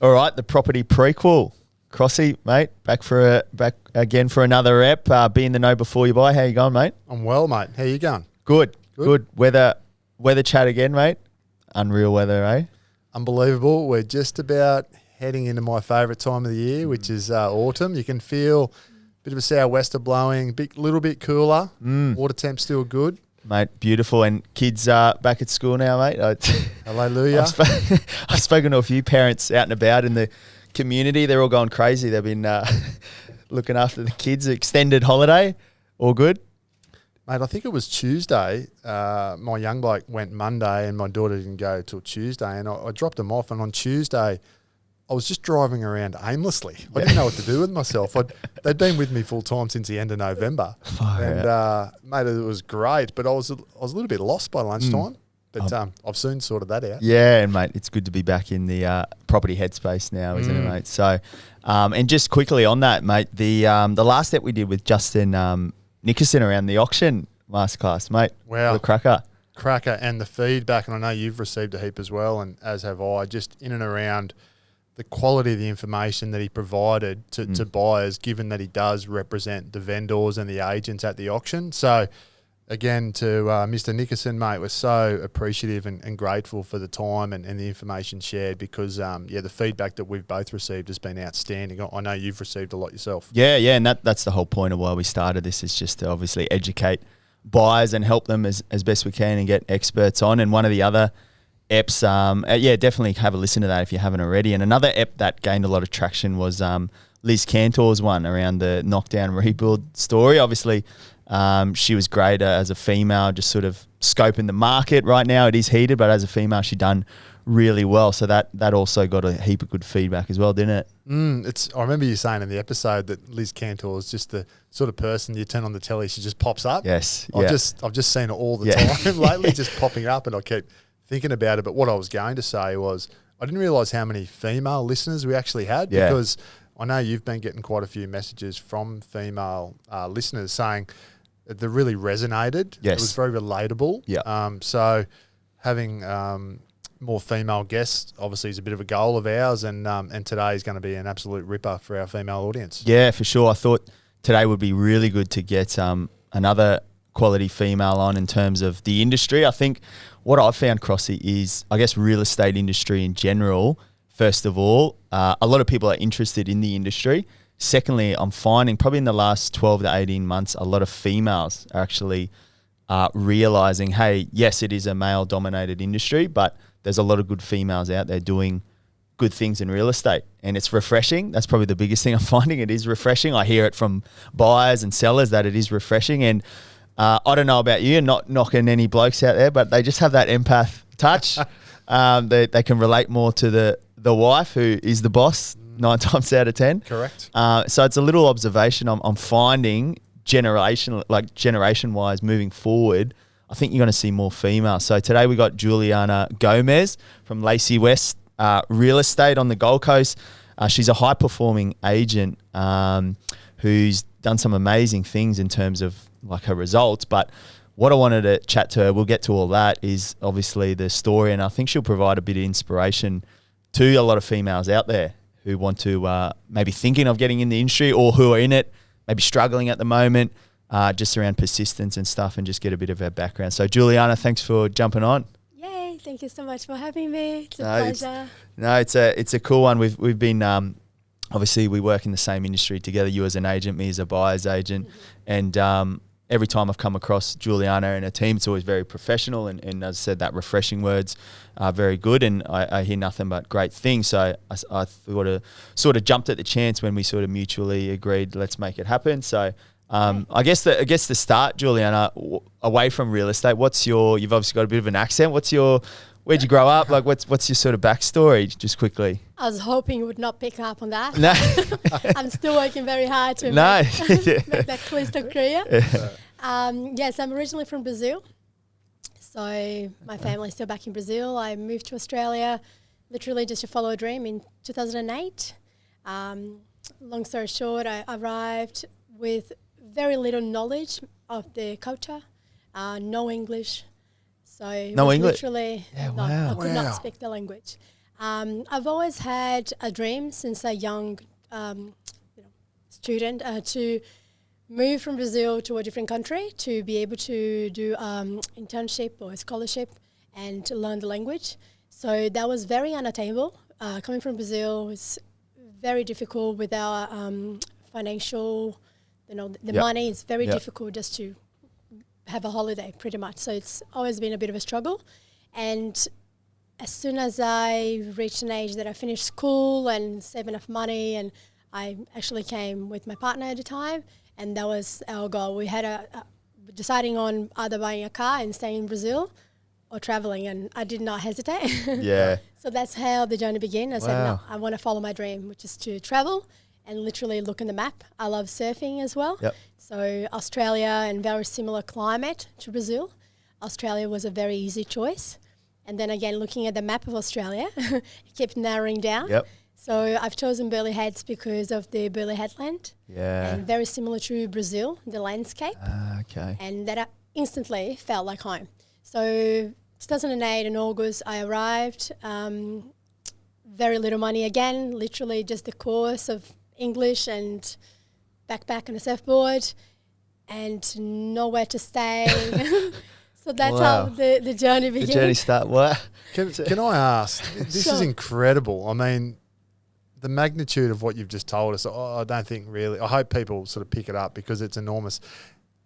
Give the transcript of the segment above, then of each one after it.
All right, the property prequel. Crossy, mate, back again for another ep. Be in the know before you buy. How you going, mate? I'm well, mate. How you going? Good. Weather chat again, mate. Unreal weather, eh? Unbelievable. We're just about heading into my favourite time of the year, which is autumn. You can feel a bit of a sou'wester blowing, little bit cooler. Water temp's still good. Mate, beautiful. And kids are back at school now, mate. Hallelujah. I've spoken to a few parents out and about in the community. They're all going crazy. They've been looking after the kids. Extended holiday. All good? Mate, I think it was Tuesday. My young bloke went Monday and my daughter didn't go till Tuesday. And I dropped them off. And on Tuesday, I was just driving around aimlessly. I didn't know what to do with myself. They'd been with me full time since the end of November. Mate, it was great. But I was a little bit lost by lunchtime. But I've soon sorted that out. Yeah, and mate, it's good to be back in the property headspace now, isn't it, mate? So, and just quickly on that, mate, the last step we did with Justin Nickerson around the auction masterclass, mate. Wow. What a cracker. Cracker, and the feedback, and I know you've received a heap as well, and as have I, just in and around the quality of the information that he provided to buyers, given that he does represent the vendors and the agents at the auction. So, again, to Mr. Nickerson, mate, we're so appreciative and grateful for the time and the information shared because, the feedback that we've both received has been outstanding. I know you've received a lot yourself. Yeah, and that's the whole point of why we started this, is just to obviously educate buyers and help them as best we can and get experts on. And one of the other eps, definitely have a listen to that if you haven't already. And another ep that gained a lot of traction was Liz Cantor's one around the knockdown rebuild story. Obviously, she was great as a female, just sort of scoping the market. Right now it is heated, but as a female she done really well. So that also got a heap of good feedback as well, didn't it? I remember you saying in the episode that Liz Cantor is just the sort of person you turn on the telly, she just pops up. Yes. I've just seen it all the time lately, just popping up, and I keep thinking about it. But what I was going to say was I didn't realise how many female listeners we actually had because I know you've been getting quite a few messages from female listeners saying that they really resonated. Yes. It was very relatable. Yeah. So having more female guests obviously is a bit of a goal of ours, and today is going to be an absolute ripper for our female audience. Yeah, for sure. I thought today would be really good to get another quality female on in terms of the industry. I think what I've found, Crossy, is I guess real estate industry in general. First of all, a lot of people are interested in the industry. Secondly, I'm finding probably in the last 12 to 18 months, a lot of females are actually realising, hey, yes, it is a male-dominated industry, but there's a lot of good females out there doing good things in real estate. And it's refreshing. That's probably the biggest thing I'm finding. It is refreshing. I hear it from buyers and sellers that it is refreshing. And I don't know about you, not knocking any blokes out there, but they just have that empath touch. They can relate more to the wife who is the boss 9 times out of 10. Correct. So it's a little observation I'm finding generation-wise moving forward. I think you're going to see more females. So today we got Juliana Gomes from Lacey West Real Estate on the Gold Coast. She's a high-performing agent who's done some amazing things in terms of like her results. But what I wanted to chat to her, we'll get to all that, is obviously the story. And I think she'll provide a bit of inspiration to a lot of females out there who want to maybe thinking of getting in the industry or who are in it, maybe struggling at the moment, just around persistence and stuff, and just get a bit of our background. So Juliana, thanks for jumping on. Yay, thank you so much for having me. It's a pleasure. It's a cool one. We've been obviously we work in the same industry together, you as an agent, me as a buyer's agent, and every time I've come across Juliana and her team, it's always very professional, and as I said, that refreshing words are very good, and I hear nothing but great things. So I sort of jumped at the chance when we sort of mutually agreed, let's make it happen. So I guess the start, Juliana, away from real estate, you've obviously got a bit of an accent. Where'd you grow up? Like, what's your sort of backstory, just quickly? I was hoping you would not pick up on that. No. I'm still working very hard to make that crystal clear. Yes, I'm originally from Brazil. So my family's still back in Brazil. I moved to Australia literally just to follow a dream in 2008. Long story short, I arrived with very little knowledge of the culture, no English. So no English? Literally, yeah, no, wow. I could not speak the language. I've always had a dream since a young student to move from Brazil to a different country, to be able to do internship or a scholarship and to learn the language. So that was very unattainable. Coming from Brazil was very difficult with our financial, the money is very difficult just to have a holiday pretty much. So it's always been a bit of a struggle. And as soon as I reached an age that I finished school and saved enough money, and I actually came with my partner at the time, and that was our goal. We had deciding on either buying a car and staying in Brazil or traveling, and I did not hesitate. Yeah. So that's how the journey began. I said, no, I want to follow my dream, which is to travel and literally look in the map. I love surfing as well. Yep. So Australia and very similar climate to Brazil. Australia was a very easy choice. And then again, looking at the map of Australia, it kept narrowing down. Yep. So I've chosen Burleigh Heads because of the Burleigh Headland. Yeah. And very similar to Brazil, the landscape. Okay. And that instantly felt like home. So 2008 in August, I arrived. Very little money again, literally just the course of English and backpack and a surfboard and nowhere to stay. So that's how the journey began. The journey started. What? Can I ask? This is incredible. I mean, the magnitude of what you've just told us, I don't think really, I hope people sort of pick it up because it's enormous.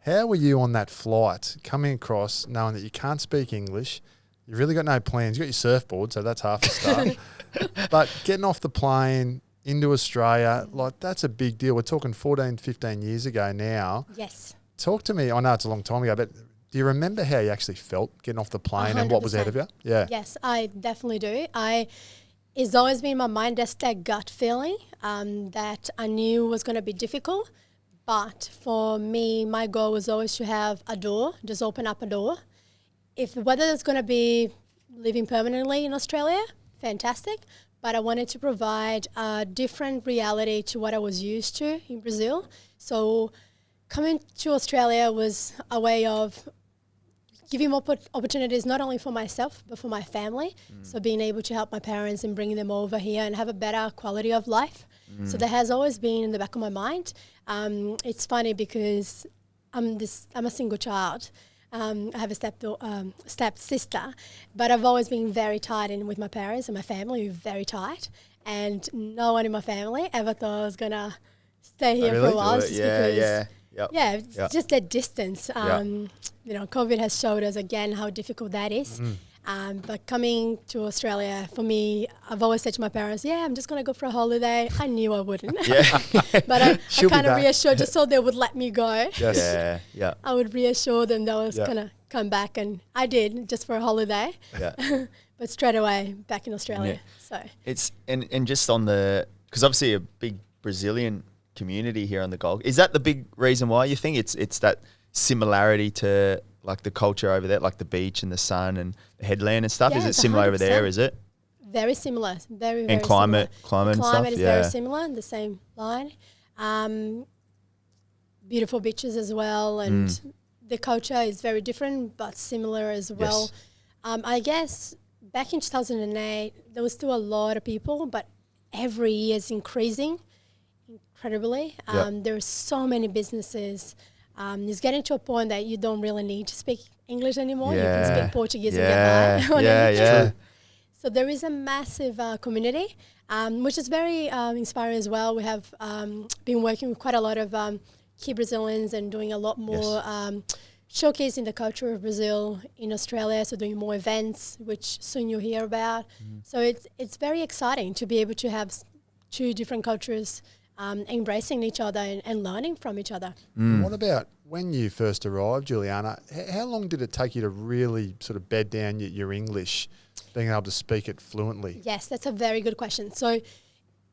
How were you on that flight coming across knowing that you can't speak English? You've really got no plans. You've got your surfboard, so that's half the start. But getting off the plane into Australia, like that's a big deal. We're talking 14, 15 years ago now. Yes. Talk to me. I know it's a long time ago, but do you remember how you actually felt getting off the plane 100%. And what was ahead of you? Yeah. Yes, I definitely do. It's always been in my mind, just that gut feeling that I knew was going to be difficult. But for me, my goal was always to have a door, just open up a door. Whether it's going to be living permanently in Australia, fantastic. But I wanted to provide a different reality to what I was used to in Brazil. So coming to Australia was a way of giving more opportunities not only for myself but for my family. So being able to help my parents and bringing them over here and have a better quality of life. So that has always been in the back of my mind. It's funny because I'm a single child. I have a step sister, but I've always been very tight in with my parents and my family. We're very tight, and no one in my family ever thought I was gonna stay here for a while. Just that distance. COVID has showed us again how difficult that is. But coming to Australia, for me, I've always said to my parents, I'm just going to go for a holiday. I knew I wouldn't. But I kind of reassured just so they would let me go. Yes. I would reassure them that I was going to come back. And I did, just for a holiday. But straight away, back in Australia. So it's and just on because obviously a big Brazilian community here on the Gold. Is that the big reason why you think it's that similarity to like the culture over there, like the beach and the sun and the headland and stuff? Is it similar 100%. Over there? Is it very similar? Very and climate similar. And stuff. Climate is very similar. The same line. Beautiful beaches as well, and the culture is very different but similar as well. I guess back in 2008, there was still a lot of people, but every year is increasing incredibly. There are so many businesses. It's getting to a point that you don't really need to speak English anymore. You can speak Portuguese and get by. So there is a massive community, which is very inspiring as well. We have been working with quite a lot of key Brazilians and doing a lot more showcasing the culture of Brazil in Australia, so doing more events, which soon you'll hear about. So it's very exciting to be able to have two different cultures embracing each other and learning from each other. What about when you first arrived, Juliana? How long did it take you to really sort of bed down your English, being able to speak it fluently? Yes, that's a very good question. So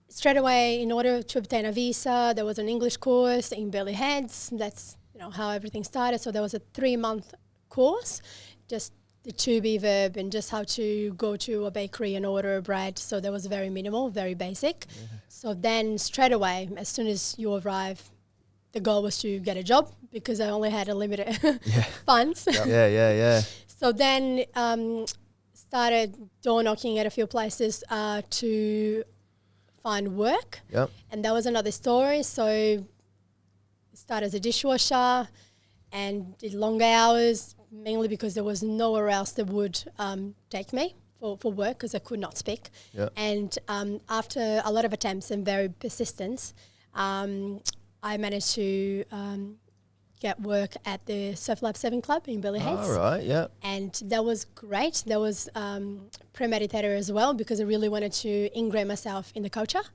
straight away, in order to obtain a visa, there was an English course in Burleigh Heads. That's how everything started. So there was a 3-month course, just the to be verb and just how to go to a bakery and order bread. So that was very minimal, very basic. So then straight away, as soon as you arrive, the goal was to get a job because I only had a limited funds. So then started door knocking at a few places to find work. Yep. And that was another story. So started as a dishwasher and did long hours, mainly because there was nowhere else that would take me for work because I could not speak. Yep. And after a lot of attempts and very persistence, I managed to get work at the Surf Lab 7 Club in Billy Heads. All right, yeah. And that was great. That was premeditated as well because I really wanted to ingrain myself in the culture.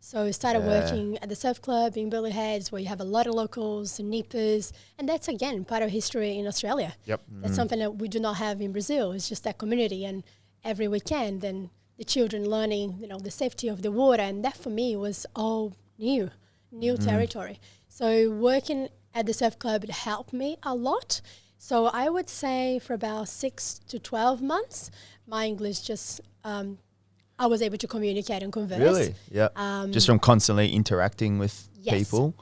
So I started working at the surf club in Billy Heads where you have a lot of locals and nippers. And that's, again, part of history in Australia. Yep. That's something that we do not have in Brazil. It's just that community. And every weekend, and the children learning, the safety of the water. And that for me was all new territory. So working at the surf club, it helped me a lot. So I would say for about 6 to 12 months, my English just, I was able to communicate and converse. Really? Yeah. Just from constantly interacting with people?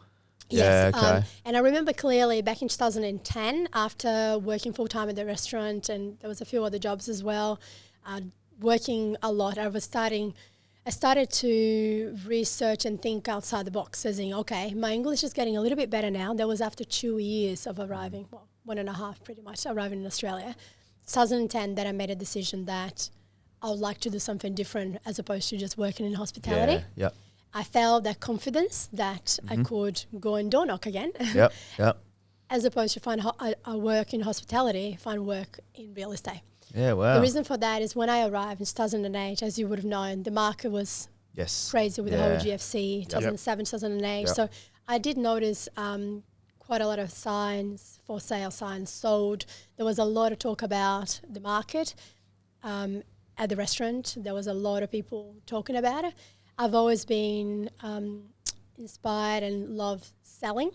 Yes. Yeah, okay. And I remember clearly back in 2010, after working full-time at the restaurant, and there was a few other jobs as well, working a lot, I started to research and think outside the box, as in, okay, my English is getting a little bit better now. That was after 2 years of arriving, 1.5 pretty much, arriving in Australia. 2010, that I made a decision that I would like to do something different as opposed to just working in hospitality. Yeah. I felt that confidence that I could go and door knock again. Yep. As opposed to find a work in hospitality, find work in real estate. Yeah, wow. The reason for that is when I arrived in 2008, as you would have known, the market was crazy with the whole GFC, 2007, 2008. Yep. So I did notice quite a lot of signs, for sale signs sold. There was a lot of talk about the market. At the restaurant, there was a lot of people talking about it. I've always been inspired and love selling.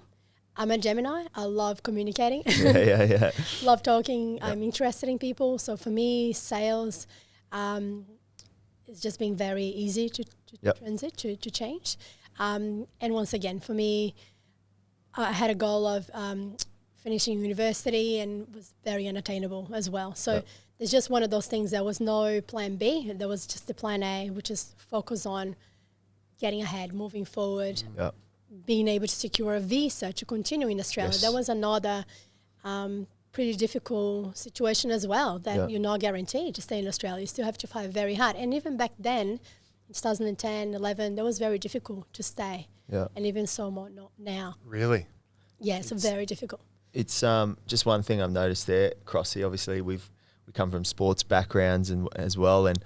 I'm a Gemini. I love communicating. Yeah. Love talking. I'm interested in people. So for me, sales is just being very easy to transit, to change. And once again, for me, I had a goal of finishing university and was very unattainable as well. So there's just one of those things. There was no plan B. There was just the plan A, which is focus on getting ahead, moving forward, being able to secure a visa to continue in Australia. That was another pretty difficult situation as well, that you're not guaranteed to stay in Australia. You still have to fight very hard. And even back then, in 2010, 11, that was very difficult to stay. Yeah. And even so more not now. Really? Yeah, it's very difficult. It's just one thing I've noticed there, Crossy. Obviously, we come from sports backgrounds and as well, and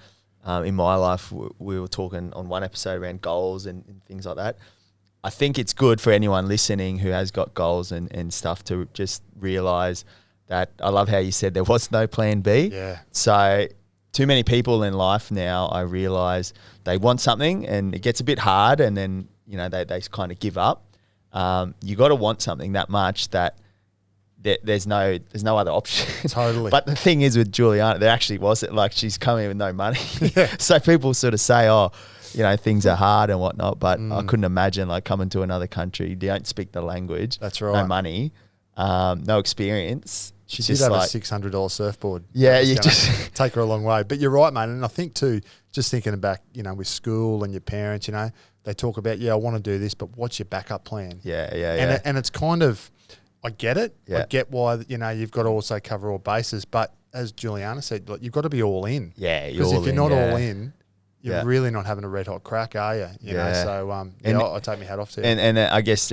in my life, we were talking on one episode around goals and things like that. I think it's good for anyone listening who has got goals and stuff to just realise that. I love how you said there was no plan B. Yeah. So too many people in life now, I realise they want something and it gets a bit hard, and then they kind of give up. You got to want something that much that there's no other option. Totally. But the thing is with Juliana, there actually wasn't, like, she's coming with no money. So people sort of say, things are hard and whatnot, but I couldn't imagine like coming to another country. You don't speak the language. That's right. No money, no experience. She did have a $600 surfboard. Yeah, you just take her a long way. But you're right, mate. And I think too, just thinking back, with school and your parents, they talk about, I want to do this, but what's your backup plan? Yeah. And it's kind of, I get it. Yeah. I get why, you've got to also cover all bases. But as Juliana said, you've got to be all in. Yeah, because if you're not all in, you're really not having a red hot crack, are you? You know, so I take my hat off to you. And I guess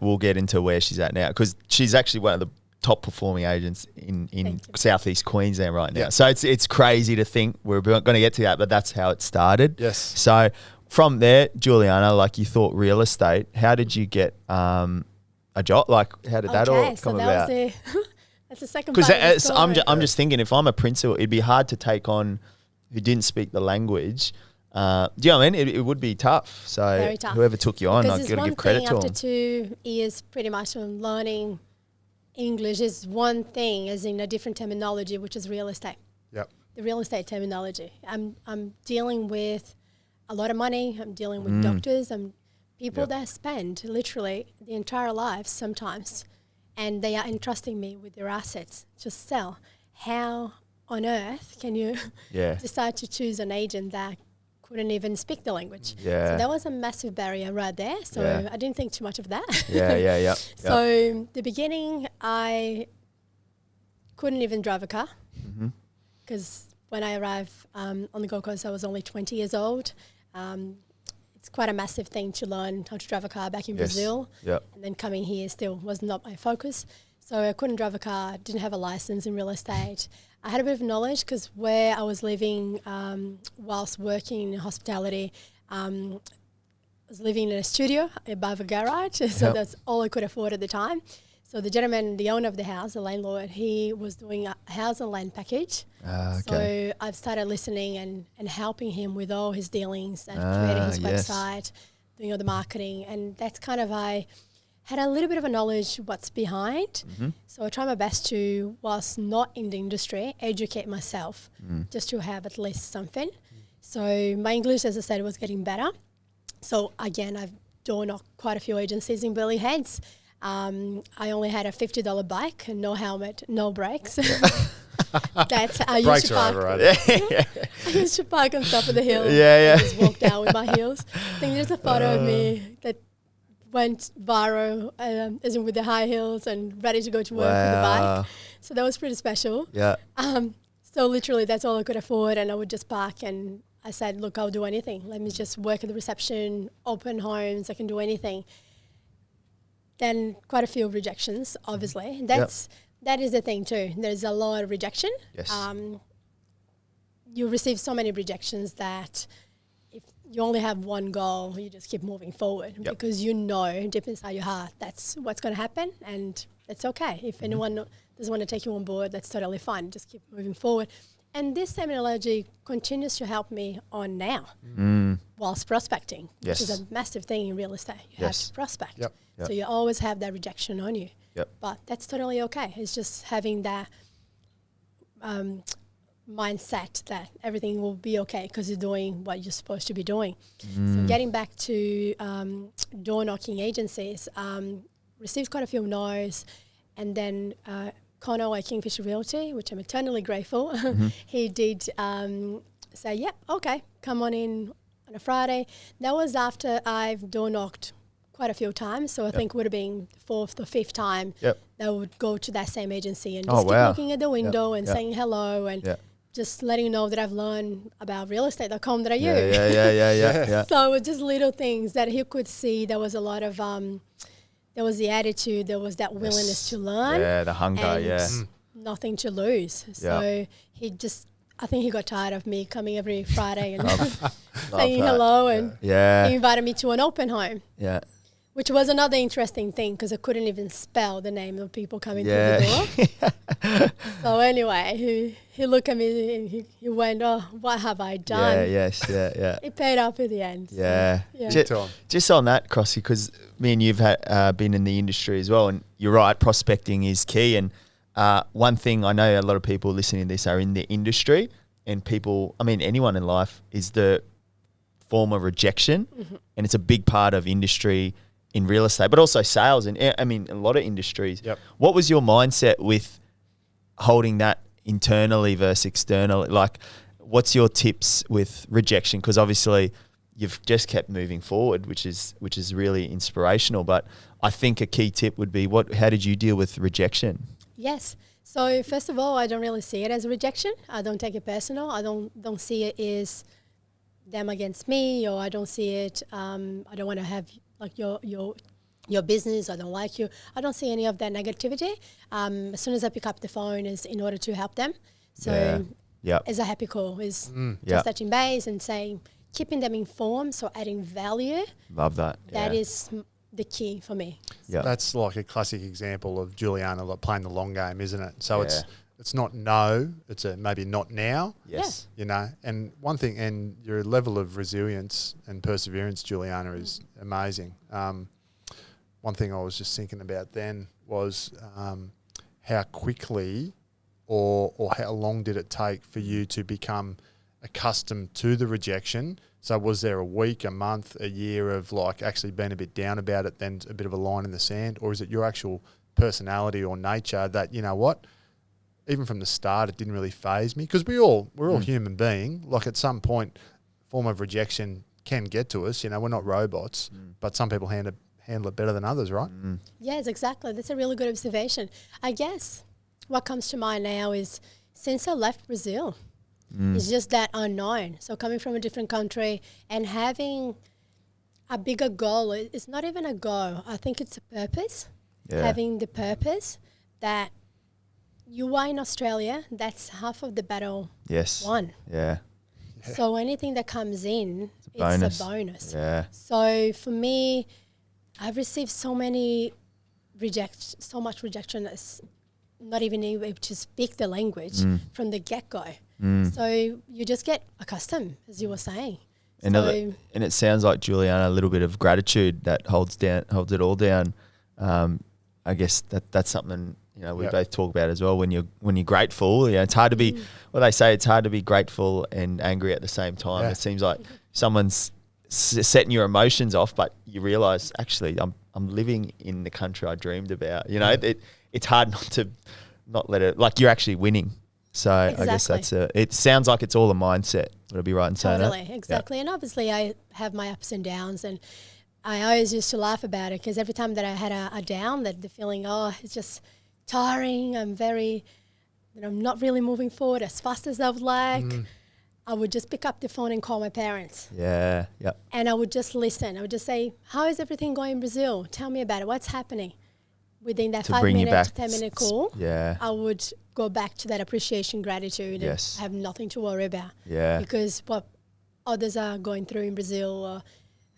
we'll get into where she's at now, because she's actually one of the top performing agents in South East Queensland right now. Yeah. So it's crazy to think we're going to get to that, but that's how it started. Yes. So from there, Juliana, like, you thought real estate. How did you get a job? Like, how did that all come about? That's the second part of the story. I'm just thinking, if I'm a principal, it'd be hard to take on who didn't speak the language. Do you know what I mean? It would be tough. So Very tough. Whoever took you on, Because I've it's got to one give credit thing to after them. 2 years pretty much on learning English is one thing, as in a different terminology, which is real estate. Yep. The real estate terminology. I'm dealing with a lot of money. I'm dealing with doctors. People that spend literally the entire lives sometimes, and they are entrusting me with their assets to sell. How on earth can you Yeah. decide to choose an agent that couldn't even speak the language? Yeah. So that was a massive barrier right there. So Yeah. I didn't think too much of that. Yeah. So the beginning, I couldn't even drive a car because when I arrived on the Gold Coast, I was only 20 years old. It's quite a massive thing to learn how to drive a car back in Brazil. Yep. And then coming here still was not my focus. So I couldn't drive a car, didn't have a license in real estate. I had a bit of knowledge because where I was living whilst working in hospitality, I was living in a studio above a garage. So that's all I could afford at the time. So the gentleman, the owner of the house, the landlord, he was doing a house and land package. Okay. So I've started listening and helping him with all his dealings and creating his website, doing all the marketing. And that's kind of, I had a little bit of a knowledge what's behind. So I try my best to, whilst not in the industry, educate myself just to have at least something. So my English, as I said, was getting better. So again, I've door knocked quite a few agencies in Burleigh Heads. I only had a $50 bike and no helmet, no brakes. That I used Brakes to are park. overrated. I used to park on top of the hill. Yeah. And just walk down with my heels. I think there's a photo of me that went viral, as in with the high heels and ready to go to work with the bike. So that was pretty special. Yeah. So literally that's all I could afford, and I would just park, and I said, look, I'll do anything. Let me just work at the reception, open homes, I can do anything. Then quite a few rejections, obviously. That is the thing too. There's a lot of rejection. Yes. You receive so many rejections that if you only have one goal, you just keep moving forward because you know deep inside your heart that's what's going to happen, and it's okay. If anyone doesn't want to take you on board, that's totally fine. Just keep moving forward. And this terminology continues to help me on now whilst prospecting, which is a massive thing in real estate. You have to prospect. So you always have that rejection on you. But that's totally okay. It's just having that mindset that everything will be okay because you're doing what you're supposed to be doing. So getting back to door knocking agencies, received quite a few no's, and then Connor at Kingfisher Realty, which I'm eternally grateful, he did say, yeah, okay, come on in on a Friday. That was after I've door knocked quite a few times, so I think it would have been the fourth or fifth time that I would go to that same agency and just keep looking at the window and saying hello and just letting you know that I've learned about realestate.com that I use. Yeah. So it was just little things that he could see. There was a lot of there was the attitude, there was that willingness to learn. Yeah, the hunger, and nothing to lose. So he just, I think he got tired of me coming every Friday and saying hello, and he invited me to an open home. Which was another interesting thing because I couldn't even spell the name of people coming through the door. So anyway, he looked at me and he went, oh, what have I done? It paid off at the end. Just on that, Crossy, because me and you've been in the industry as well, and you're right, prospecting is key. And one thing I know a lot of people listening to this are in the industry, and people, I mean, anyone in life, is the form of rejection. And it's a big part of industry in real estate, but also sales, and I mean a lot of industries. What was your mindset with holding that internally versus externally? Like, what's your tips with rejection? Because obviously you've just kept moving forward, which is really inspirational. But I think a key tip would be how did you deal with rejection? Yes. So first of all, I don't really see it as a rejection. I don't take it personal. I don't see it as them against me, or I don't see it. I don't want to have like your business, I don't like you. I don't see any of that negativity. As soon as I pick up the phone is in order to help them. So as a happy call is just touching base and saying, keeping them informed, so adding value. Love that. That is the key for me. That's like a classic example of Juliana like playing the long game, isn't it? So it's not no, it's a maybe not now. Yes. You know, and one thing, and your level of resilience and perseverance, Juliana, is amazing. One thing I was just thinking about then was how quickly or how long did it take for you to become accustomed to the rejection? So was there a week, a month, a year of like actually being a bit down about it, then a bit of a line in the sand? Or is it your actual personality or nature that, you know what, even from the start, it didn't really faze me because we're all human being. Like at some point, form of rejection can get to us. You know, we're not robots, but some people handle it better than others, right? Yes, exactly. That's a really good observation. I guess what comes to mind now is since I left Brazil, it's just that unknown. So coming from a different country and having a bigger goal, it's not even a goal. I think it's a purpose. Yeah. Having the purpose that you are in Australia, that's half of the battle won. Yeah. So anything that comes in, it's a bonus. Yeah. So for me, I've received so much rejection that's not even able to speak the language from the get-go. So you just get accustomed, as you were saying. And it sounds like, Juliana, a little bit of gratitude that holds it all down. I guess that's something, you know, we both talk about as well. When you're grateful, you know, it's hard to be. Well, they say it's hard to be grateful and angry at the same time. Yeah. It seems like someone's setting your emotions off, but you realise actually I'm living in the country I dreamed about. You know, it's hard not let it, like, you're actually winning. So exactly. I guess it sounds like it's all a mindset. Would I be right in saying that? Totally, exactly. Yeah. And obviously I have my ups and downs, and I always used to laugh about it because every time that I had a down, that the feeling, it's just tiring. I'm not really moving forward as fast as I would like. I would just pick up the phone and call my parents. Yeah, yeah. And I would just listen. I would just say, how is everything going in Brazil? Tell me about it. What's happening? Within that 5 minute to 10 minute call, I would go back to that appreciation, gratitude, and have nothing to worry about. Yeah. Because what others are going through in Brazil, or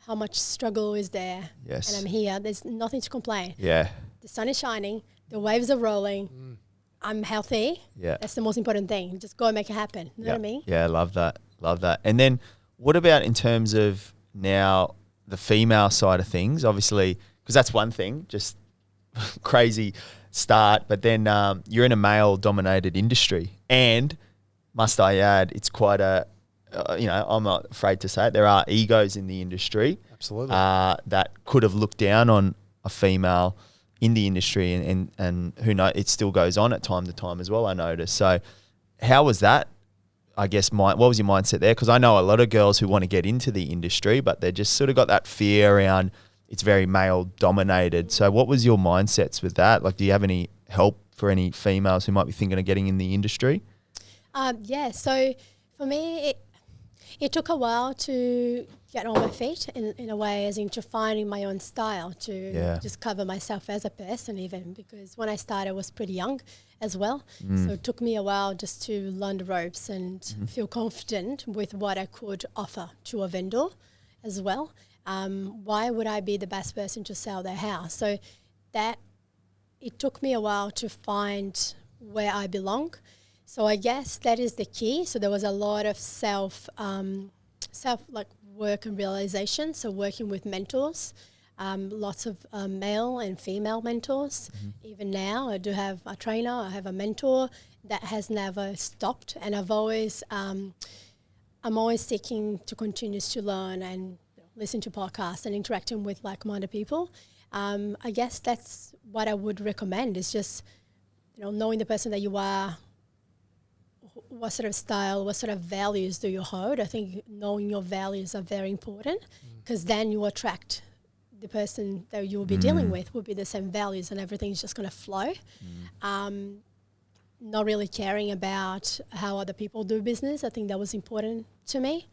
how much struggle is there, and I'm here, there's nothing to complain. Yeah. The sun is shining, the waves are rolling, I'm healthy. Yeah. That's the most important thing. Just go and make it happen. You know what I mean? Yeah, love that. Love that. And then what about in terms of now the female side of things? Obviously, because that's one thing, just crazy start, but then you're in a male-dominated industry, and must I add, it's quite a, I'm not afraid to say it, there are egos in the industry. Absolutely. That could have looked down on a female in the industry, and who knows, it still goes on at time to time as well, I noticed. So how was that? I guess what was your mindset there? Because I know a lot of girls who want to get into the industry, but they just sort of got that fear around it's very male dominated. So what was your mindsets with that? Like, do you have any help for any females who might be thinking of getting in the industry? So for me, it took a while to get on my feet in a way, as into finding my own style to just cover myself as a person, even because when I started I was pretty young as well. So it took me a while just to learn the ropes and feel confident with what I could offer to a vendor as well. Why would I be the best person to sell their house? So that it took me a while to find where I belong. So I guess that is the key. So there was a lot of self work and realization. So working with mentors, lots of male and female mentors. Even now I do have a trainer, I have a mentor that has never stopped. And I'm always seeking to continue to learn and listen to podcasts and interacting with like-minded people. I guess that's what I would recommend, is just, knowing the person that you are, what sort of style, what sort of values do you hold. I think knowing your values are very important, because then you attract the person that you will be dealing with will be the same values, and everything's just going to flow. Not really caring about how other people do business. I think that was important to me.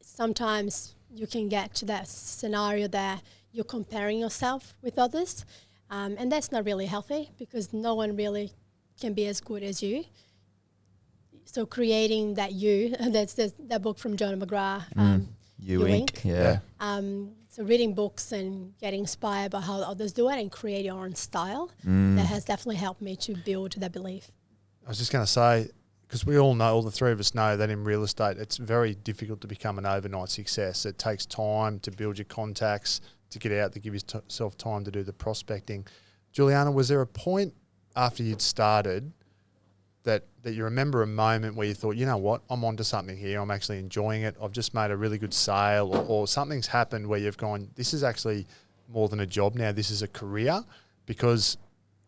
Sometimes you can get to that scenario that you're comparing yourself with others, and that's not really healthy, because no one really can be as good as you. So creating that that's that book from John McGrath, You Inc. Yeah. So reading books and getting inspired by how others do it and create your own style, that has definitely helped me to build that belief. I was just going to say, because we all know, all the three of us know, that in real estate it's very difficult to become an overnight success. It takes time to build your contacts, to get out, to give yourself time to do the prospecting. Juliana, was there a point after you'd started that you remember a moment where you thought, you know what, I'm onto something here, I'm actually enjoying it, I've just made a really good sale, or something's happened where you've gone, this is actually more than a job now, this is a career? Because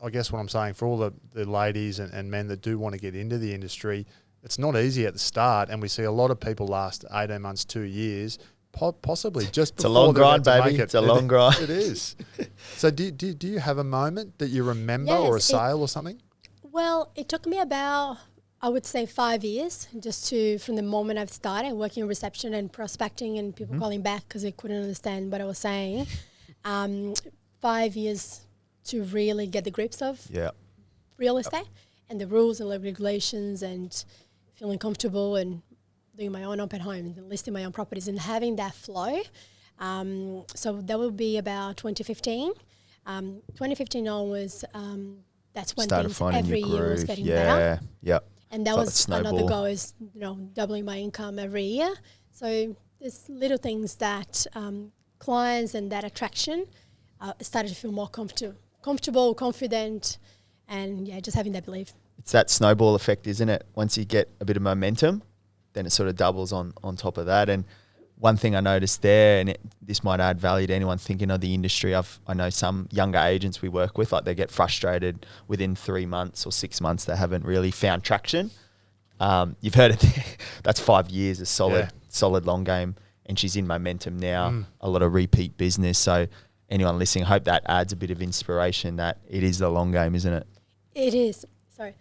I guess what I'm saying for all the ladies and men that do want to get into the industry, it's not easy at the start, and we see a lot of people last 18 months, 2 years, possibly just it's a before long grind, they're about to baby. make it. It's a long grind. It is. So do you have a moment that you remember, or a sale or something? Well, it took me about, I would say, 5 years from the moment I've started working in reception and prospecting and people calling back because they couldn't understand what I was saying. 5 years to really get the grips of real estate and the rules and the regulations and feeling comfortable and doing my own open homes and listing my own properties and having that flow. So that would be about 2015. 2015 onwards, that's when Started things finding every your year was groove. getting better. Yeah. And that was another goal, is doubling my income every year. So there's little things that clients and that attraction started to feel more comfortable, confident, and just having that belief. It's that snowball effect, isn't it? Once you get a bit of momentum, then it sort of doubles on top of that. And one thing I noticed there, and this might add value to anyone thinking of the industry, I know some younger agents we work with, like they get frustrated within 3 months or 6 months they haven't really found traction. You've heard it. That's 5 years, a solid long game, and she's in momentum now, a lot of repeat business. So anyone listening, I hope that adds a bit of inspiration that it is the long game, isn't it? It is. Sorry.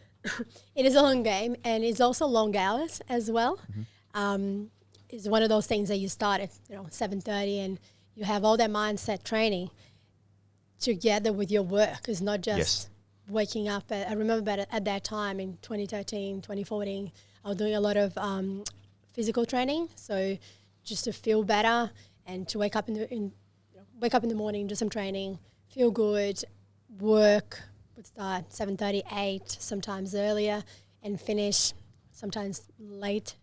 It is a long game, and it's also long hours as well. It's one of those things that you start at 7:30 and you have all that mindset training together with your work. It's not just waking up. I remember at that time in 2013, 2014, I was doing a lot of physical training. So just to feel better and to wake up in the morning, do some training, feel good, work would start 7:30, 8, sometimes earlier, and finish sometimes late,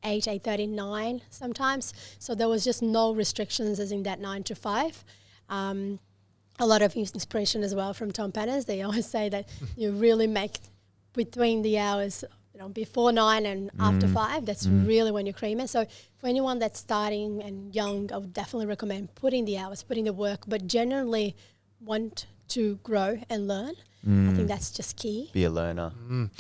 8, 8:30, 9 sometimes. So there was just no restrictions as in that 9 to 5. A lot of inspiration as well from Tom Pennis. They always say that you really make between the hours, before 9 and after 5, that's really when you're creaming. So for anyone that's starting and young, I would definitely recommend putting the hours, putting the work, but generally want to grow and learn. I think that's just key. Be a learner.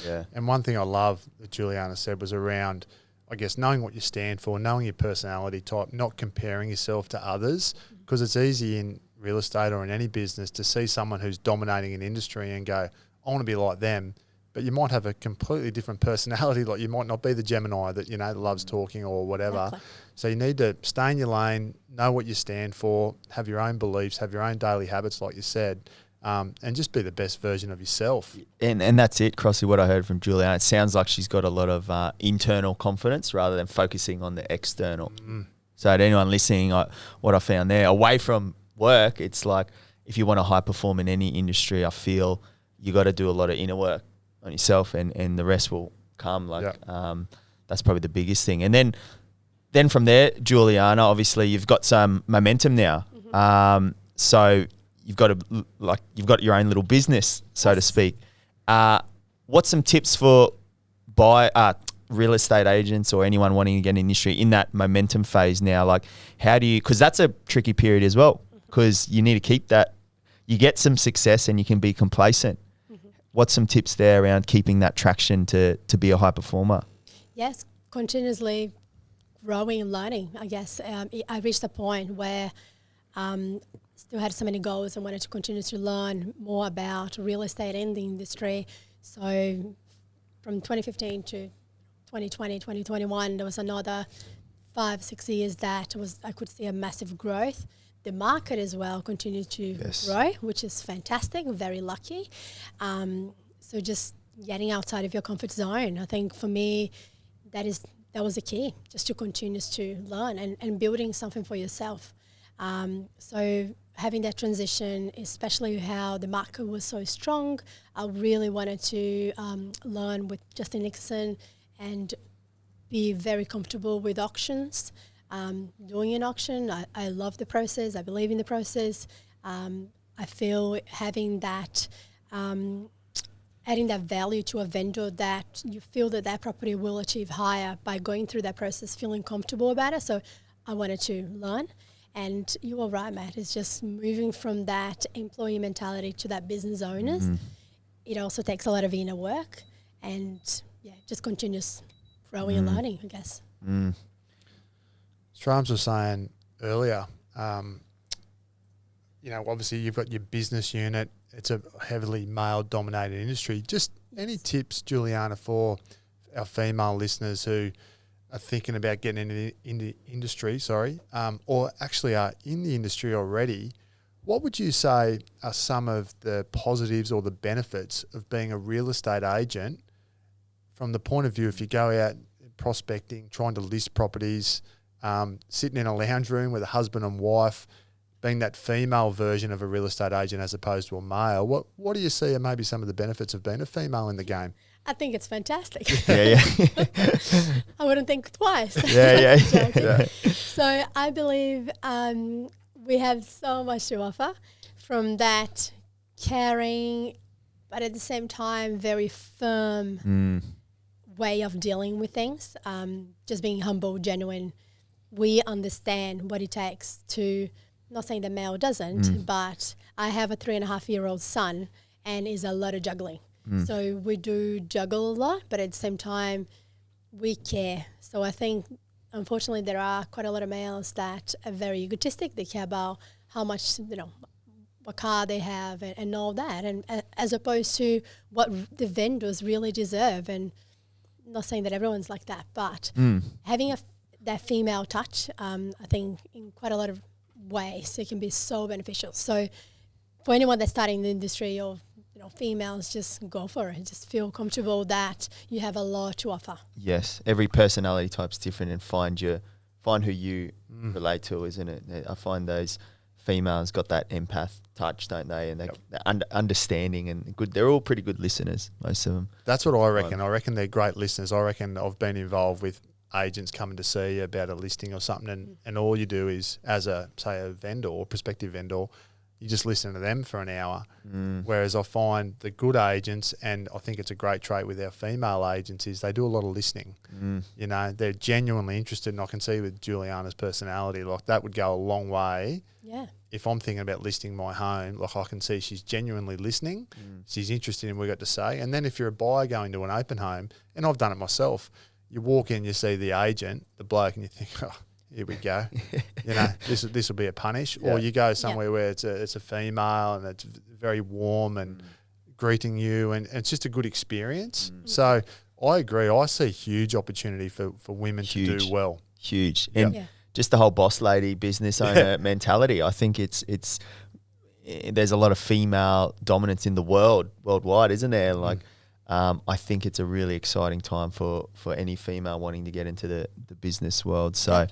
Yeah. And one thing I love that Juliana said was around, I guess, knowing what you stand for, knowing your personality type, not comparing yourself to others, because it's easy in real estate or in any business to see someone who's dominating an industry and go, I want to be like them. But you might have a completely different personality. Like you might not be the Gemini that, loves talking or whatever. Exactly. So you need to stay in your lane, know what you stand for, have your own beliefs, have your own daily habits, like you said, and just be the best version of yourself. And that's it, Crossy, what I heard from Juliana. It sounds like she's got a lot of internal confidence rather than focusing on the external. So to anyone listening, what I found there, away from work, it's like if you want to high perform in any industry, I feel you got to do a lot of inner work on yourself and the rest will come. That's probably the biggest thing. And then from there, Juliana, obviously you've got some momentum now. So you've got your own little business, so to speak. What's some tips for real estate agents or anyone wanting to get in the industry in that momentum phase now? Like how do you, because that's a tricky period as well, because you need to keep that, you get some success and you can be complacent. What's some tips there around keeping that traction to be a high performer? Yes, continuously growing and learning, I guess. I reached a point where still had so many goals and wanted to continue to learn more about real estate and the industry. So from 2015 to 2020, 2021, there was another 5-6 years that I could see a massive growth. The market as well continued to grow, which is fantastic, very lucky. So just getting outside of your comfort zone, I think for me, that was the key, just to continue to learn and building something for yourself. So having that transition, especially how the market was so strong, I really wanted to learn with Justin Nixon and be very comfortable with auctions. Doing an auction, I love the process. I believe in the process. I feel having that, adding that value to a vendor that you feel that property will achieve higher by going through that process, feeling comfortable about it. So I wanted to learn. And you are right, Matt. It's just moving from that employee mentality to that business owners. It also takes a lot of inner work and just continuous growing and learning, I guess. Shrams was saying earlier, obviously you've got your business unit. It's a heavily male-dominated industry. Just any tips, Juliana, for our female listeners who are thinking about getting into the industry, or actually are in the industry already? What would you say are some of the positives or the benefits of being a real estate agent from the point of view if you go out prospecting, trying to list properties, sitting in a lounge room with a husband and wife, being that female version of a real estate agent as opposed to a male? What do you see are maybe some of the benefits of being a female in the game? I think it's fantastic. Yeah. I wouldn't think twice. Yeah. So I believe we have so much to offer, from that caring, but at the same time, very firm way of dealing with things. Just being humble, genuine. We understand what it takes to, not saying the male doesn't, but I have a 3.5-year-old son and is a lot of juggling. So we do juggle a lot, but at the same time, we care. So I think, unfortunately, there are quite a lot of males that are very egotistic. They care about how much, what car they have and all that, and as opposed to what the vendors really deserve. And not saying that everyone's like that, but having that female touch, I think in quite a lot of ways, it can be so beneficial. So for anyone that's starting in the industry or females, just go for it. Just feel comfortable that you have a lot to offer. Yes, every personality type's different, and find who you relate to, isn't it? I find those females got that empath touch, don't they? And they're understanding and good. They're all pretty good listeners, most of them. That's what I reckon. I reckon they're great listeners. I reckon I've been involved with agents coming to see you about a listing or something, and all you do is, as a vendor or prospective vendor, you just listen to them for an hour. Whereas I find the good agents, and I think it's a great trait with our female agents, is they do a lot of listening. They're genuinely interested, and I can see with Juliana's personality, like that would go a long way. Yeah. If I'm thinking about listing my home, like I can see she's genuinely listening. She's interested in what we got to say. And then if you're a buyer going to an open home, and I've done it myself, you walk in, you see the agent, the bloke, and you think, oh, here we go. This will be a punish. Or you go somewhere where it's a female and it's very warm and greeting you, and it's just a good experience. So I agree. I see huge opportunity for women to do well. Huge. And just the whole boss lady, business owner mentality. I think it's there's a lot of female dominance in the worldwide, isn't there? Like, I think it's a really exciting time for any female wanting to get into the business world. So,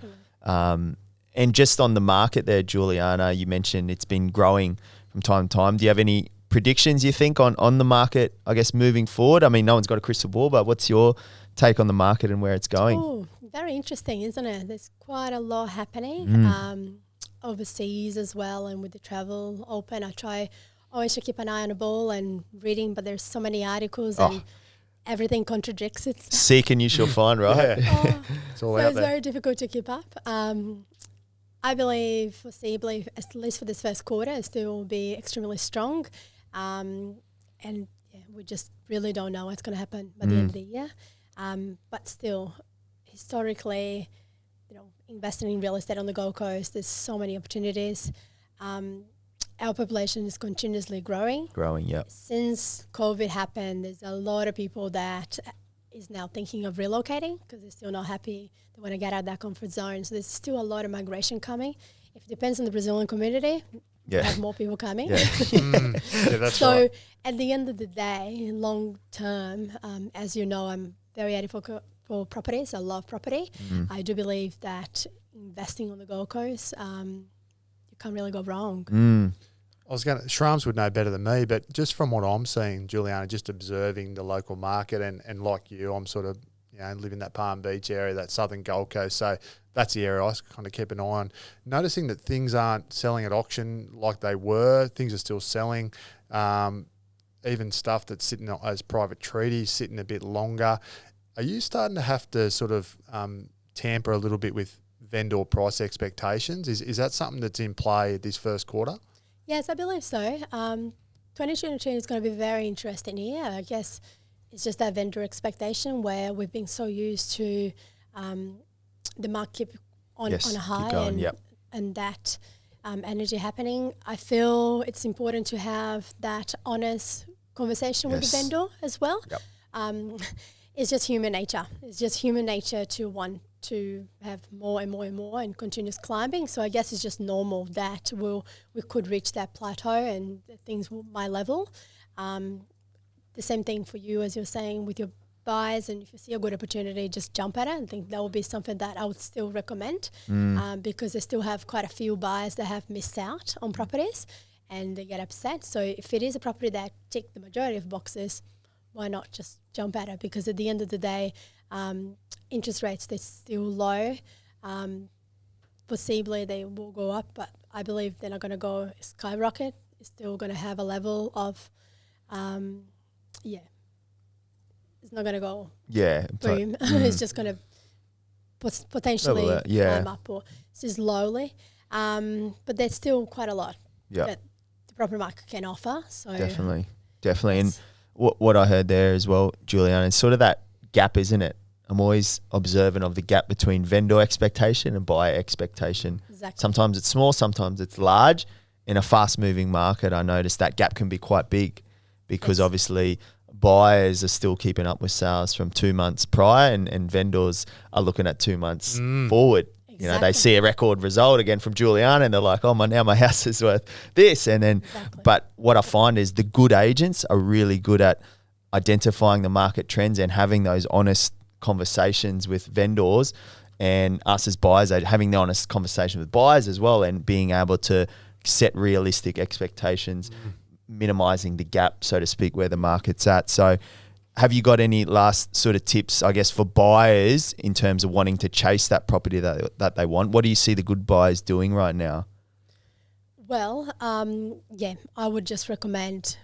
and just on the market there, Juliana, you mentioned it's been growing from time to time. Do you have any predictions, you think, on the market, I guess, moving forward? I mean, no one's got a crystal ball, but what's your take on the market and where it's going? Oh, very interesting, isn't it? There's quite a lot happening overseas as well, and with the travel open, I try always to keep an eye on the ball and reading, but there's so many articles and everything contradicts itself. Seek and you shall find, right? It's all so out it's there. very difficult to keep up. I believe, foreseeably, at least for this first quarter, it still will be extremely strong. And we just really don't know what's going to happen by the end of the year. But still, historically, investing in real estate on the Gold Coast, there's so many opportunities. Our population is continuously growing. Since COVID happened, there's a lot of people that is now thinking of relocating because they're still not happy. They want to get out of that comfort zone. So there's still a lot of migration coming. If it depends on the Brazilian community, we have more people coming. That's so right. at the end of the day, long term, as you know, I'm very advocate for properties. I love property. I do believe that investing on the Gold Coast, you can't really go wrong. Shrams would know better than me, but just from what I'm seeing, Juliana, just observing the local market, and like you, I'm sort of, live in that Palm Beach area, that southern Gold Coast. So that's the area I kind of keep an eye on. Noticing that things aren't selling at auction like they were. Things are still selling. Even stuff that's sitting as private treaties, sitting a bit longer. Are you starting to have to sort of tamper a little bit with vendor price expectations. Is that something that's in play this first quarter? Yes, I believe so. 2022 is going to be a very interesting year. I guess it's just that vendor expectation where we've been so used to the market on a high and that energy happening. I feel it's important to have that honest conversation with the vendor as well. Yep. It's just human nature. It's just human nature to want to have more and more and more and continuous climbing. So I guess it's just normal that we could reach that plateau and things might level. The same thing for you, as you're saying, with your buys, and if you see a good opportunity, just jump at it. I think that would be something that I would still recommend because they still have quite a few buyers that have missed out on properties and they get upset. So if it is a property that tick the majority of boxes, why not just jump at it? Because at the end of the day, interest rates, they're still low. Possibly they will go up, but I believe they're not going to go skyrocket. It's still going to have a level of, it's not going to go boom. It's just going to potentially climb up or just slowly. But there's still quite a lot that the property market can offer. So Definitely. And what I heard there as well, Juliana, is sort of that gap, isn't it? I'm always observant of the gap between vendor expectation and buyer expectation. Exactly. Sometimes it's small, sometimes it's large. In a fast-moving market, I noticed that gap can be quite big because obviously buyers are still keeping up with sales from 2 months prior and vendors are looking at 2 months forward. Exactly. You know, they see a record result again from Juliana and they're like, oh, now my house is worth this. And then, but what I find is the good agents are really good at identifying the market trends and having those honest conversations with vendors, and us as buyers are having the honest conversation with buyers as well and being able to set realistic expectations, minimizing the gap, so to speak, where the market's at. So have you got any last sort of tips, I guess, for buyers in terms of wanting to chase that property that they want? What do you see the good buyers doing right now? Well, I would just recommend,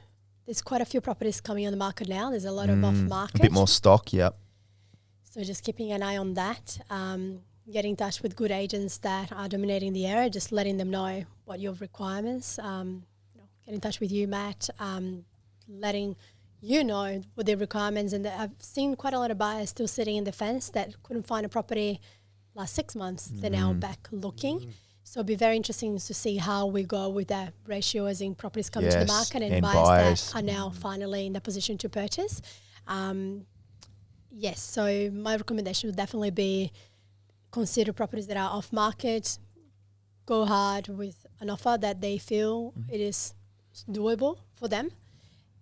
there's quite a few properties coming on the market now. There's a lot of off market. A bit more stock, So just keeping an eye on that, getting in touch with good agents that are dominating the area, just letting them know what your requirements, get in touch with you, Matt, letting you know what their requirements. And I've seen quite a lot of buyers still sitting in the fence that couldn't find a property last 6 months. They're now back looking. So it'll be very interesting to see how we go with that ratio as in properties coming to the market and buyers that are now finally in the position to purchase. So my recommendation would definitely be consider properties that are off market, go hard with an offer that they feel it is doable for them,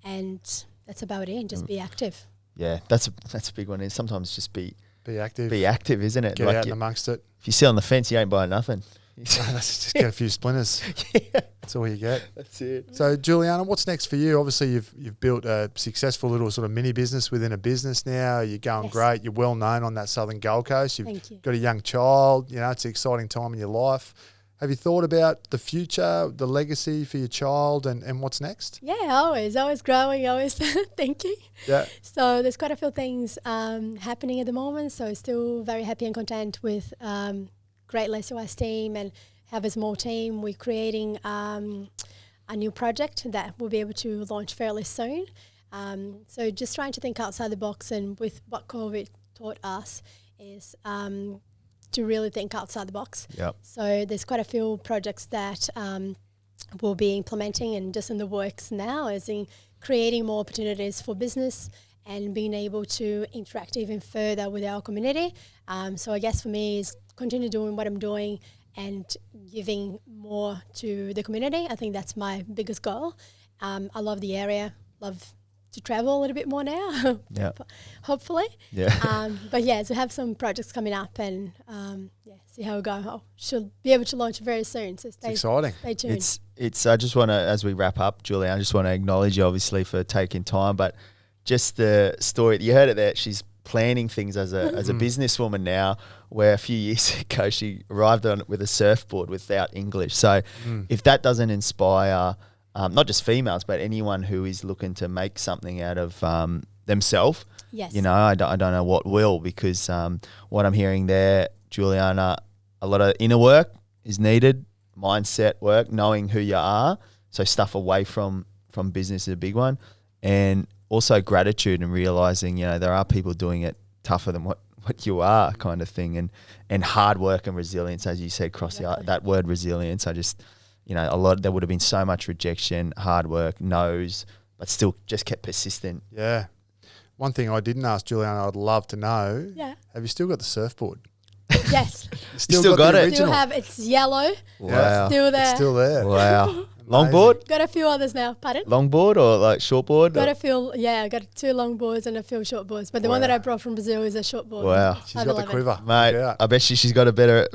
and that's about it. Just be active. Yeah, that's a big one. Is sometimes just be active. Be active, isn't it? Get out and amongst it. If you sit on the fence, you ain't buying nothing. Just get a few splinters. That's all you get. That's it. So, Juliana, what's next for you? Obviously, you've built a successful little sort of mini business within a business now. You're going great. You're well known on that southern Gold Coast. You've got a young child. You know, it's an exciting time in your life. Have you thought about the future, the legacy for your child, and what's next? Yeah, always growing, always thinking. Yeah. So there's quite a few things happening at the moment. So still very happy and content with great LSOS team and have a small team. We're creating a new project that we'll be able to launch fairly soon. So just trying to think outside the box, and with what COVID taught us is to really think outside the box. Yep. So there's quite a few projects that we'll be implementing and just in the works now, as in creating more opportunities for business and being able to interact even further with our community. So I guess for me is continue doing what I'm doing and giving more to the community. I think that's my biggest goal. I love the area, love to travel a little bit more now, hopefully. Yeah. But to have some projects coming up and see how we go. I should be able to launch very soon. So stay tuned. It's. I just want to, as we wrap up, Juliana, I just want to acknowledge you obviously for taking time, but just the story, you heard it there, she's planning things as a businesswoman now, where a few years ago she arrived on with a surfboard without English. So if that doesn't inspire not just females, but anyone who is looking to make something out of themselves, yes, I don't know what will, because what I'm hearing there, Juliana, a lot of inner work is needed, mindset work, knowing who you are. So stuff away from business is a big one. And also gratitude and realizing, there are people doing it tougher than what you are, kind of thing. And hard work and resilience, as you said, that word resilience. I just, there would have been so much rejection, hard work, no's, but still just kept persistent. Yeah. One thing I didn't ask Juliana, I'd love to know. Yeah. Have you still got the surfboard? Yes. Still got the it? original? It's yellow. Wow. Still there. It's still there. Wow. Longboard? Got a few others now. Pardon? Longboard or like shortboard? Got a few, I got 2 longboards and a few shortboards. But the one that I brought from Brazil is a shortboard. Wow. She's got the quiver. Mate, Yeah. I bet she's got a better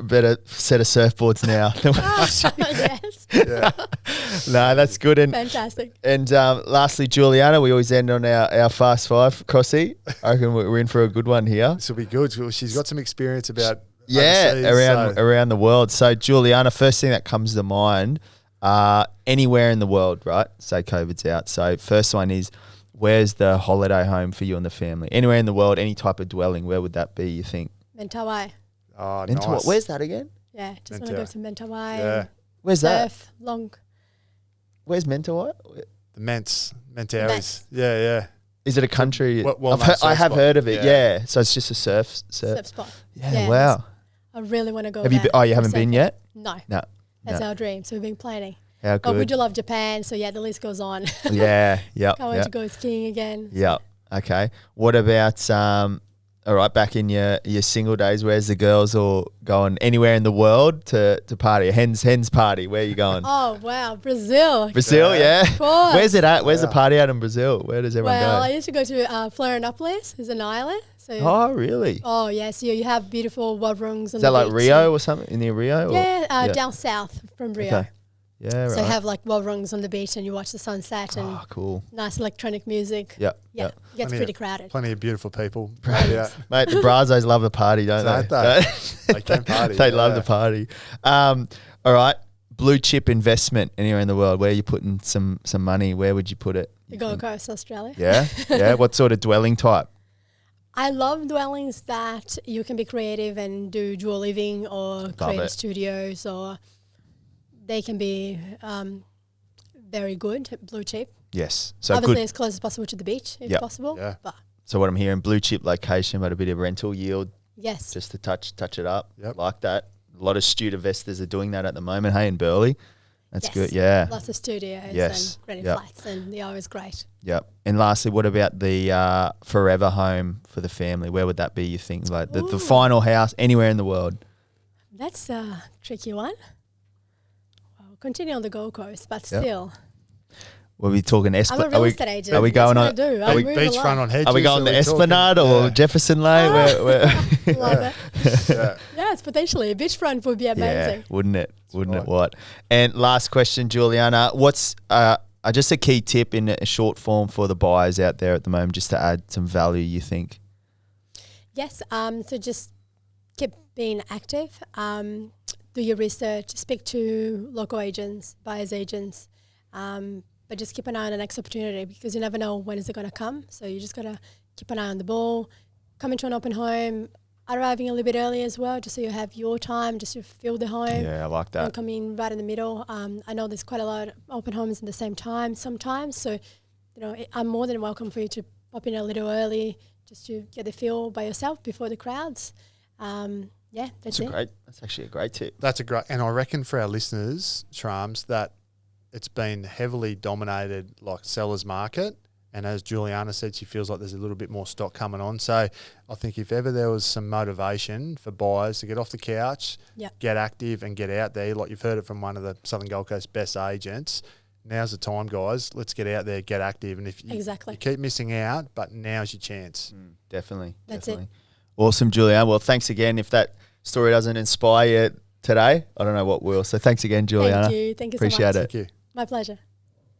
set of surfboards now. Yes. Yeah. No, that's good. Fantastic. And lastly, Juliana, we always end on our Fast Five, Crossy. I reckon we're in for a good one here. This will be good. She's got some experience about overseas, around the world. So, Juliana, first thing that comes to mind, anywhere in the world, right? Say COVID's out. So, first one is, where's the holiday home for you and the family? Anywhere in the world, any type of dwelling, where would that be, you think? Mentawai. Oh, Mentawai. nice. Where's that again? Yeah, just want to go to Mentawai. Yeah. And Where's that? surf, long. Where's Mentawai? The Mentawais. Ments. Yeah. Is it a country? well-known I have surf heard of spot. it. Yeah. Yeah. So it's just a surf. Surf spot. Yeah. Wow. I really want to go Have you? there. You haven't been yet? No. No. That's no. our dream. So we've been planning. How But we good. do love Japan. So, the list goes on. Yeah. Yep. Can't wait Yep. to go skiing again. Yep. Okay. What about all right, back in your single days, where's the girls all going anywhere in the world to party? A hens party. Where are you going? Oh, wow. Brazil. Brazil, yeah. Of course. Where's it at? Where's the party at in Brazil? Where does everyone Well, go? I used to go to Florianopolis. It's an island. So Oh, really? Oh, yeah. So you have beautiful warungs on Is the that like beach. Rio or something? Near Rio? Or? Yeah, down south from Rio. Okay. Yeah, right. So you have like warungs on the beach and you watch the sunset and Oh, cool. nice electronic music. Yep. Yeah, Yep. it gets pretty crowded. Plenty of beautiful people. Yeah. Mate, the Brazos love a party, don't Don't they? they can party. They love yeah. the party. All right. Blue chip investment anywhere in the world. Where are you putting some money? Where would you put it? The Gold Coast, Australia. Yeah. Yeah. What sort of dwelling type? I love dwellings that you can be creative and do dual living or creative it. studios, or they can be very good, blue chip. Yes. So Obviously, good. as close as possible to the beach if Yep. possible. Yeah. But So what I'm hearing, blue chip location, but a bit of rental yield yes, just to touch it up. Yep. Like that. A lot of student investors are doing that at the moment. Hey, in Burleigh. That's Yes. good. Yeah. lots of studios Yes. and granite Yep. flats, and they're always great. Yep. And lastly, what about the forever home for the family? Where would that be, you think? Like the Ooh. final house anywhere in the world? That's a tricky one. Well, continue on the Gold Coast, but Yep. still. We'll be talking I'm a Esplanade. real estate agent. Are we going That's on? what I do. I move a Beachfront lot. on Hedges. Are we going so to we're talking- Esplanade or yeah. Jefferson Lane? Where? Love it. Yeah. Yes, potentially. A beachfront would be Yeah, amazing. wouldn't it? Wouldn't it? right. What? And last question, Juliana. What's just a key tip in a short form for the buyers out there at the moment, just to add some value, you think? Yes, so just keep being active. Do your research. Speak to local agents, buyers agents. But just keep an eye on the next opportunity, because you never know when is it going to come. So you just got to keep an eye on the ball. Come into an open home, arriving a little bit early as well, just so you have your time, just to feel the home. Yeah, I like Don't that. come in right in the middle. I know there's quite a lot of open homes in the same time sometimes. So, I'm more than welcome for you to pop in a little early just to get the feel by yourself before the crowds. That's it. That's actually a great tip. That's a great, and I reckon for our listeners, Shrams, that it's been heavily dominated like seller's market. And as Juliana said, she feels like there's a little bit more stock coming on. So I think if ever there was some motivation for buyers to get off the couch, Yep. get active and get out there, like you've heard it from one of the Southern Gold Coast best agents, now's the time, guys. Let's get out there, get active. And if you, Exactly. you keep missing out, but now's your chance. Definitely. That's definitely. it. Awesome, Juliana. Well, thanks again. If that story doesn't inspire you today, I don't know what will. So thanks again, Juliana. Thank you. Thank you Appreciate so much. it. Thank you. My pleasure.